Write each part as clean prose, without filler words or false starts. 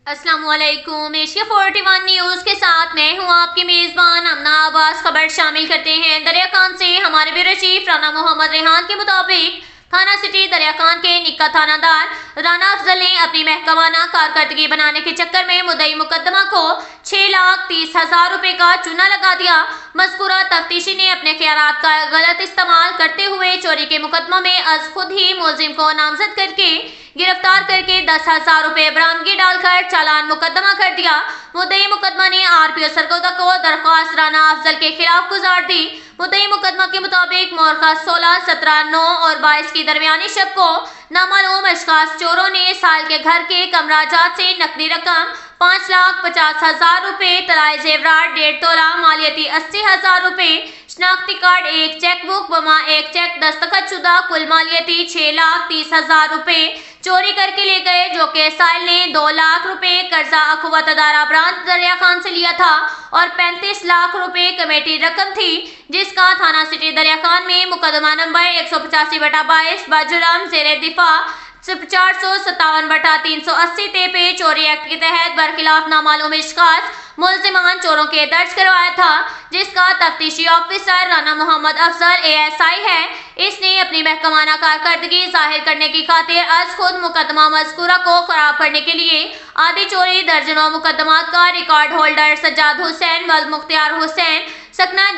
अस्सलाम वालेकुम। Asia 41 news के साथ मैं हूं आपकी मेजबान अमना आवाज। खबर शामिल करते हैं। दरियाकांड से हमारे ब्यूरो चीफ राना मोहम्मद रेहान के मुताबिक थाना सिटी दरियाकांड के निक्का थानादार राना अफजल ने अपनी महकमाना कारकर्दगी बनाने के चक्कर में मुद्दई मुकदमा को 6,30,000 रुपए का चूना लगा दिया। मज़कूरा तफ्तीशी ने अपने ख्यालात का गलत इस्तेमाल करते हुए चोरी के मुकदमा में अज खुद ही मुलजिम को नामजद करके गिरफ्तार करके 10,000 रुपए बरामदगी डालकर चालान मुकदमा कर दिया। मुद्दई मुकदमा ने आरपीओ सरगोदा को दरख्वास्त राना अफजल के खिलाफ गुजार दी। मुद्दई मुकदमा के मुताबिक मोरखा 16, 17, 9 और 22 की दरमियानी शब को नामालूम अशखास चोरों ने साल के घर के कमराजात से नकदी रकम 5,50,000 रुपए, तलाई जेवरात 1.5 तोला, मालियती 80,000 रुपए, शनाख्ती कार्ड, एक चेक बुक बमा एक चेक दस्तखत शुदा कुल मालियती 6,30,000 रुपए चोरी करके ले गए, जो कि साहिल ने 2 लाख रुपए कर्जा अखुवत अदारा ब्रांच दरियाखान से लिया था और 35 लाख रुपए कमेटी रकम थी, जिसका थाना सिटी दरियाखान में मुकदमा नंबर 185/22 बजुर्म जेरे दिफा 457/380 पे चोरी एक्ट के तहत बरखिलाफ नामालूम इश्कास मुलजिमान चोरों के दर्ज करवाया था, जिसका तफ्तीशी ऑफिसर राना मोहम्मद अफजल ASI है। इसने अपनी महकमाना कारकर्दगी जाहिर करने की खातिर आज खुद मुकदमा मज़कूरा को खराब करने के लिए आधी चोरी दर्जनों मुकदमात का रिकॉर्ड होल्डर सज्जाद हुसैन वल्द मुख्तियार हुसैन सकना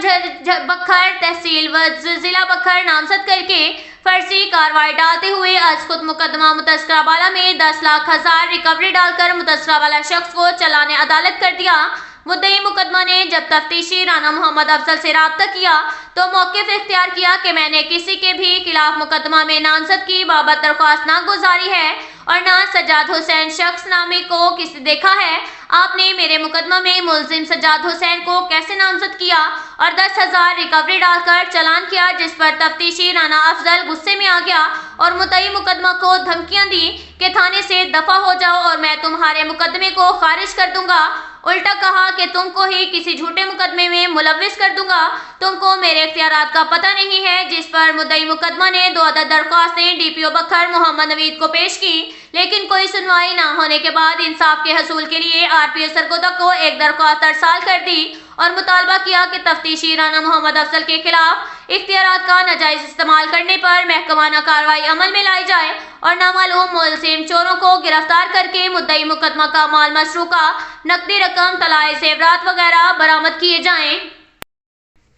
बखर तहसील व जिला बखर नामजद करके फर्जी कार्रवाई डालते हुए आज खुद मुकदमा मुतस्करा वाला में 10,00,000 रिकवरी डालकर मुतस्करा वाला शख्स को चलाने अदालत कर दिया। मुद्दई मुकदमा ने जब तफ्तीशी राना मोहम्मद अफजल से राब्ता किया तो मौक़िफ़ इख्तियार किया कि मैंने किसी के भी खिलाफ मुकदमा में नामजद की बाबत दरख्वास्त ना गुजारी है और ना सज्जाद हुसैन शख्स नामी को किसी देखा है। आपने मेरे मुकदमा में मुलजिम सज्जाद हुसैन को कैसे नामजद किया और 10,000 रिकवरी डालकर चलान किया, जिस पर तफ्तीशी राना अफजल गुस्से में आ गया और मुद्दई मुकदमा को धमकियां दी कि थाने से दफा हो जाओ और मैं तुम्हारे मुकदमे को खारिज कर दूंगा। उल्टा कहा कि तुमको ही किसी झूठे मुकदमे में मुलव्विस कर दूंगा, तुमको मेरे इख्तियारात का पता नहीं है। जिस पर मुद्दई मुकदमा ने 2 अदद दरख्वास्तें DPO बखर मोहम्मद नवीद को पेश की, लेकिन कोई सुनवाई न होने के बाद इंसाफ के हसूल के लिए आरपीओ सरगोदा को एक दरख्वास्त अरसाल कर दी और मुतालबा किया कि तफ्तीशी राना मोहम्मद अफजल के खिलाफ इख्तियारात का नाजायज इस्तेमाल करने पर महकमाना कार्रवाई अमल में लाई जाए और नामालूम मुलजिम चोरों को गिरफ्तार करके मुद्दई मुकदमा का माल मसरूका, नकदी रकम, तलाई जेवरात वगैरह बरामद किए जाएं।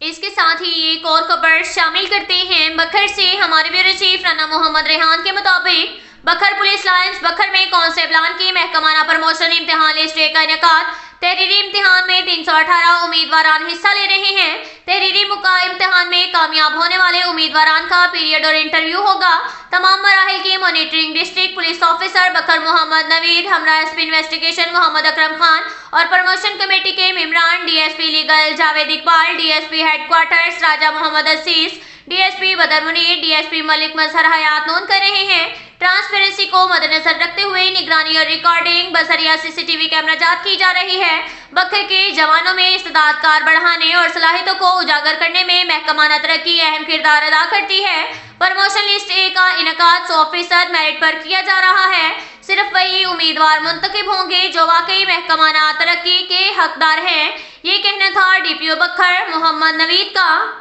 इसके साथ ही एक और खबर शामिल करते हैं। बखर से हमारे ब्यूरो चीफ राना मोहम्मद रेहान के मुताबिक बखर पुलिस लाइन्स बखर में कांस्टेबलान की महकमाना प्रमोशन इम्तिहान लिस्ट का इनेकाद। तहरीरी इम्तिहान में 318 उम्मीदवारान हिस्सा ले रहे हैं। तहरीरी इम्तिहान में कामयाब होने वाले उम्मीदवारान का पीरियड और इंटरव्यू होगा। तमाम मराहिल की मॉनिटरिंग डिस्ट्रिक्ट पुलिस ऑफिसर बखर मोहम्मद नवीद, हमरा SP इन्वेस्टिगेशन मोहम्मद अकरम खान और प्रमोशन कमेटी के मेंबरान DSP legal Javed Iqbal, DSP headquarters Raja Mohammad Asees, DSP Badar Munir, DSP Malik Mazhar Hayat Noon कर रहे हैं। ट्रांसपेरेंसी को मद्देनजर रखते हुए निगरानी और रिकॉर्डिंग बसरिया CCTV कैमरा जात की जा रही है। बखर के जवानों में इस्तेदाद कार बढ़ाने और सलाहियतों को उजागर करने में महकमाना तरक्की अहम किरदार अदा करती है। प्रमोशन लिस्ट A का इनेकाद 100% मेरिट पर किया जा रहा है। सिर्फ वही उम्मीदवार मुंतखब होंगे जो वाकई महकमाना तरक्की के हकदार हैं। ये कहना था DPO बखर मोहम्मद नवीद का।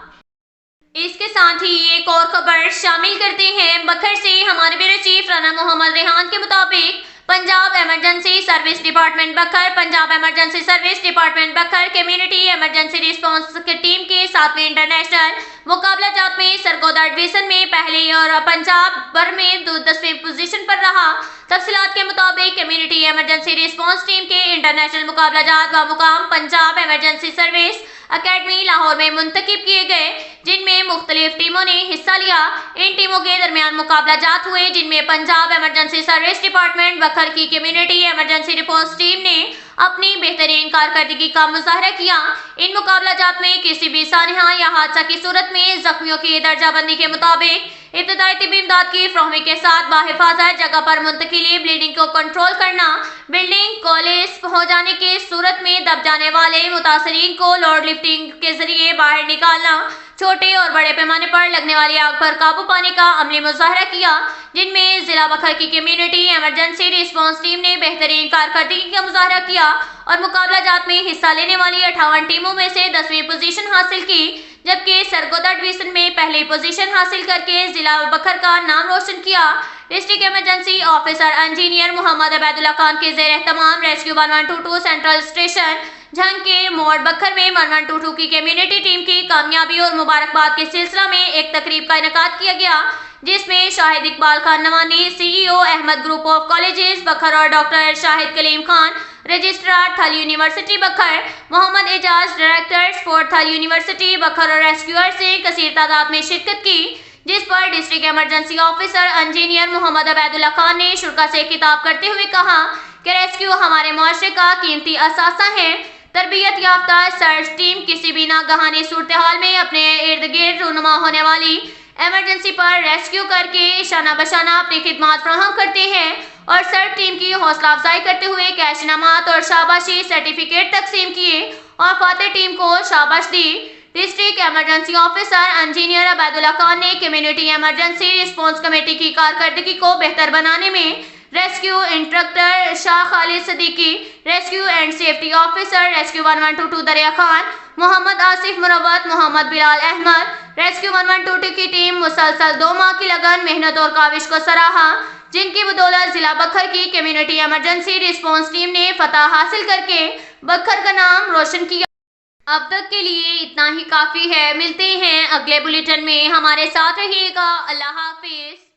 इसके साथ ही एक और खबर शामिल करते हैं। बखर से हमारे ब्यूरो चीफ राना मोहम्मद रेहान के मुताबिक पंजाब एमरजेंसी सर्विस डिपार्टमेंट बखर, पंजाब एमरजेंसी सर्विस डिपार्टमेंट बखर कम्युनिटी एमरजेंसी रिस्पांस टीम के 7वें इंटरनेशनल मुकाबला जात में सरगोदा डिवीजन में पहले और पंजाब भर में 10वीं पोजीशन पर रहा। तफसीलात के मुताबिक कम्युनिटी एमरजेंसी रिस्पांस टीम के इंटरनेशनल मुकाबला जात व मुकाम Punjab emergency service academy Lahore में मुंतखब किए गए, जिनमें मुख्तलिफ टीमों ने हिस्सा लिया। इन टीमों के दरमियान मुकाबला जात हुए, जिनमें पंजाब एमरजेंसी सर्विस डिपार्टमेंट बखर की कम्युनिटी एमरजेंसी रिस्पांस टीम ने अपनी बेहतरीन कारकर्दगी का मुजाहरा किया। इन मुकाबला जात में किसी भी सानहा या हादसा की सूरत में जख्मियों की दर्जाबंदी के मुताबिक इब्तदाई तिब्बी इमदाद की फ्राहमी के साथ बाहिफाजत जगह पर मुंतकिली, ब्लीडिंग को कंट्रोल करना, बिल्डिंग कोलेप्स हो जाने की सूरत में दब जाने वाले मुतासरीन को लोड लिफ्टिंग के जरिए बाहर निकालना, چھوٹے اور بڑے پیمانے پر لگنے والی آگ پر قابو پانے کا عملی مظاہرہ کیا، جن میں ضلع بکھر کی کمیونٹی ایمرجنسی ریسپانس ٹیم نے بہترین کارکردگی کا مظاہرہ کیا اور مقابلہ جات میں حصہ لینے والی 58 ٹیموں میں سے 10ویں پوزیشن حاصل کی، جبکہ سرگودا ڈویژن میں پہلی پوزیشن حاصل کر کے ضلع بکھر کا نام روشن کیا۔ ڈسٹرکٹ ایمرجنسی آفیسر انجینئر محمد عبید اللہ خان کے زیر اہتمام ریسکیو 1122 سینٹرل اسٹیشن جھنگ کے موڑ بکھر میں 1122 کی کمیونٹی ٹیم کی کامیابی اور مبارکباد کے سلسلہ میں ایک تقریب کا انعقاد کیا گیا، جس میں Shahid Iqbal Khan Nawani CEO Ahmad group of colleges Bhakkar اور doctor Shahid Kaleem Khan registrar Thal university Bhakkar, Muhammad Ijaz director support Thal university Bhakkar اور ریسکیورز نے کثیر تعداد میں شرکت کی، جس پر ڈسٹرکٹ ایمرجنسی آفیسر انجینئر محمد عبید اللہ خان نے شرکاء سے خطاب کرتے ہوئے کہا کہ ریسکیو ہمارے معاشرے کا قیمتی اثاثہ ہے۔ تربیت یافتہ سرچ ٹیم کسی بھی ناگہانی صورتحال میں اپنے ارد گرد رونما ہونے والی ایمرجنسی پر ریسکیو کر کے شانہ بشانہ اپنی خدمات فراہم کرتے ہیں اور سرچ ٹیم کی حوصلہ افزائی کرتے ہوئے کیش انعامات اور شاباشی سرٹیفکیٹ تقسیم کیے اور فاتح ٹیم کو شاباش دی۔ District emergency officer engineer Obaidullah Khan نے کمیونٹی ایمرجنسی ریسپانس کمیٹی کی کارکردگی کو بہتر بنانے میں rescue instructor Shah Khalid Siddiqui, rescue and safety officer rescue 1122 دریا خان، محمد آصف مروت، محمد بلال احمد، ریسکیو 1122 کی ٹیم مسلسل 2 ماہ کی لگن، محنت اور کاوش کو سراہا، جن کی بدولت ضلع بکھر کی کمیونٹی ایمرجنسی ریسپانس ٹیم نے فتح حاصل کر کے بکھر کا نام روشن کیا۔ اب تک کے لیے اتنا ہی کافی ہے، ملتے ہیں اگلے بلیٹن میں، ہمارے ساتھ رہیے گا، اللہ حافظ۔